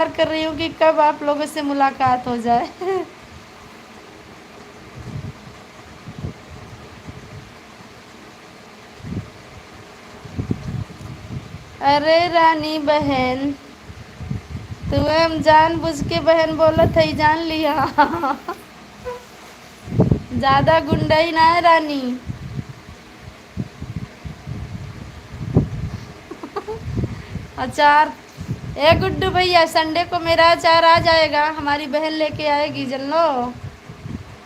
कर रही हूँ कि कब आप लोगों से मुलाकात हो जाए। अरे रानी बहन, तुम्हें हम जान बुझ के बहन बोला था, जान लिया। ज्यादा गुंडाई ना है रानी। अचार, ए गुड्डू भैया, संडे को मेरा अचार आ जाएगा, हमारी बहन लेके आएगी, जल लो।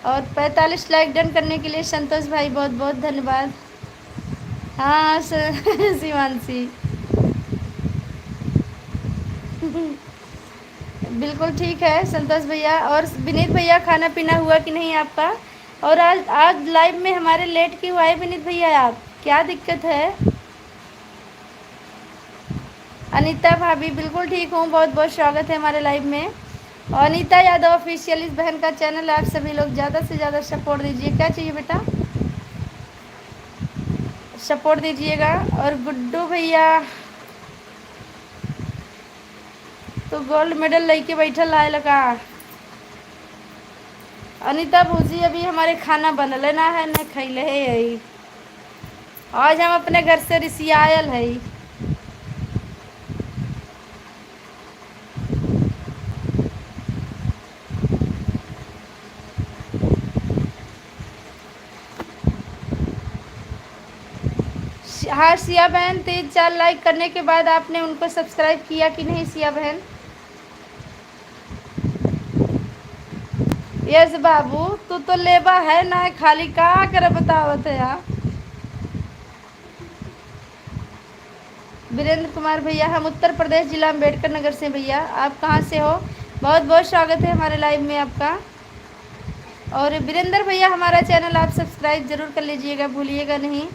और 45 लाइक डन करने के लिए संतोष भाई बहुत बहुत धन्यवाद। हाँ शिवांशी, बिल्कुल ठीक है संतोष भैया। और विनीत भैया, खाना पीना हुआ कि नहीं आपका? और आज आज लाइव में हमारे लेट क्यों आए विनीत भैया, आप क्या दिक्कत है? अनीता भाभी, बिल्कुल ठीक हूँ, बहुत बहुत स्वागत है हमारे लाइव में। और अनीता यादव ऑफिशियल इस बहन का चैनल है, आप सभी लोग ज़्यादा से ज़्यादा सपोर्ट दीजिए। क्या चाहिए बेटा? सपोर्ट दीजिएगा। और गुड्डू भैया तो गोल्ड मेडल लेके बैठल आए लगा। अनीता भूजी, अभी हमारे खाना बनल ना है, न खैले है यही। आज हम अपने घर से रिसियायल है। हाँ सिया बहन, 3-4 लाइक करने के बाद आपने उनको सब्सक्राइब किया कि नहीं सिया बहन? यस बाबू, तू तो लेबा है ना, खाली का कर बतावत है यार। वीरेंद्र कुमार भैया, हम उत्तर प्रदेश जिला अम्बेडकर नगर से। भैया आप कहाँ से हो? बहुत बहुत स्वागत है हमारे लाइव में आपका। और वीरेंद्र भैया, हमारा चैनल आप सब्सक्राइब जरूर कर लीजिएगा, भूलिएगा नहीं।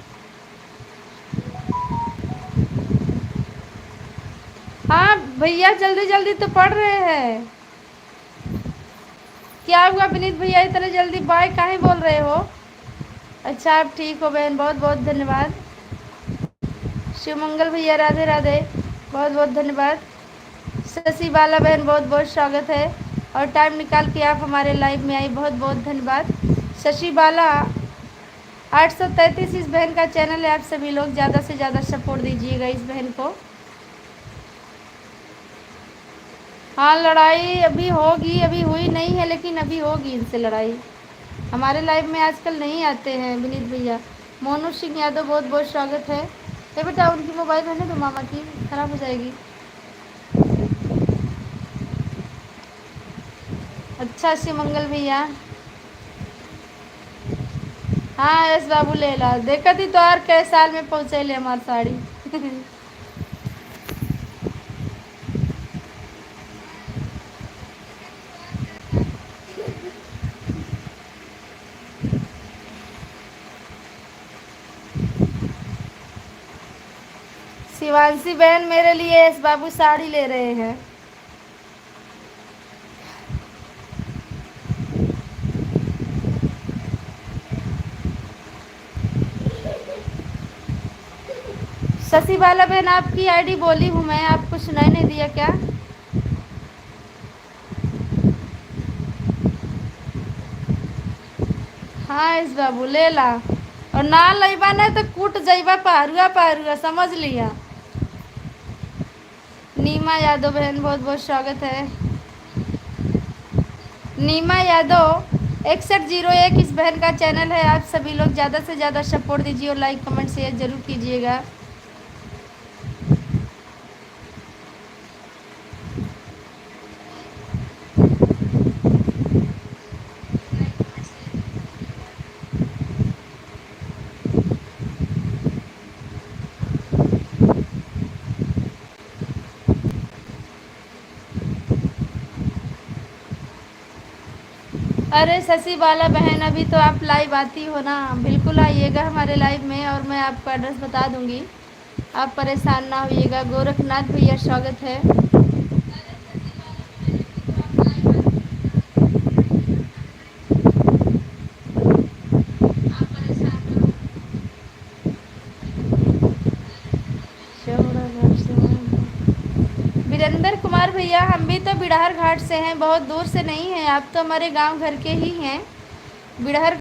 हाँ भैया, जल्दी जल्दी तो पढ़ रहे हैं। क्या हुआ विनीत भैया, इतने जल्दी बाय काहे बोल रहे हो? अच्छा आप ठीक हो बहन, बहुत बहुत धन्यवाद। शिवमंगल भैया, राधे राधे, बहुत बहुत धन्यवाद। शशि बाला बहन, बहुत बहुत स्वागत है। और टाइम निकाल के आप हमारे लाइव में आई, बहुत बहुत धन्यवाद। शशि बाला 833 इस बहन का चैनल है, आप सभी लोग ज़्यादा से ज़्यादा सपोर्ट दीजिएगा इस बहन को। हाँ लड़ाई अभी होगी, अभी हुई नहीं है लेकिन अभी होगी इनसे लड़ाई। हमारे लाइव में आजकल नहीं आते हैं विनीत भैया। मोनू सिंह यादव, बहुत बहुत स्वागत है। ये बेटा उनकी मोबाइल रहने दो, मामा की खराब हो जाएगी। अच्छा शिवमंगल भैया, हाँ यस बाबू ले ला, देखा थी तो और कै साल में पहुँचे ले हमारी साड़ी। शिवांशी बहन, मेरे लिए यस बाबू साड़ी ले रहे हैं। शशि बाला बहन, आपकी आईडी बोली हूँ मैं, आपको सुनाई नहीं दिया क्या? हाँ इस बाबू ले ला, और ना लईबा नहीं तो कूट जाइबा पहरुआ पहरुआ, समझ लिया। नीमा यादव बहन, बहुत बहुत स्वागत है। नीमा यादव 6101 इस बहन का चैनल है, आप सभी लोग ज़्यादा से ज़्यादा सपोर्ट दीजिए और लाइक कमेंट शेयर जरूर कीजिएगा। अरे शशि बाला बहन, अभी तो आप लाइव आती हो ना, बिल्कुल आइएगा हमारे लाइव में और मैं आपको एड्रेस बता दूंगी, आप परेशान ना होइएगा। गोरखनाथ भैया स्वागत है। वीरेंद्र कुमार भैया, हम भी तो बिड़हर घाट से हैं, बहुत दूर से नहीं हैं, आप तो हमारे गांव घर के ही हैं। बिड़हर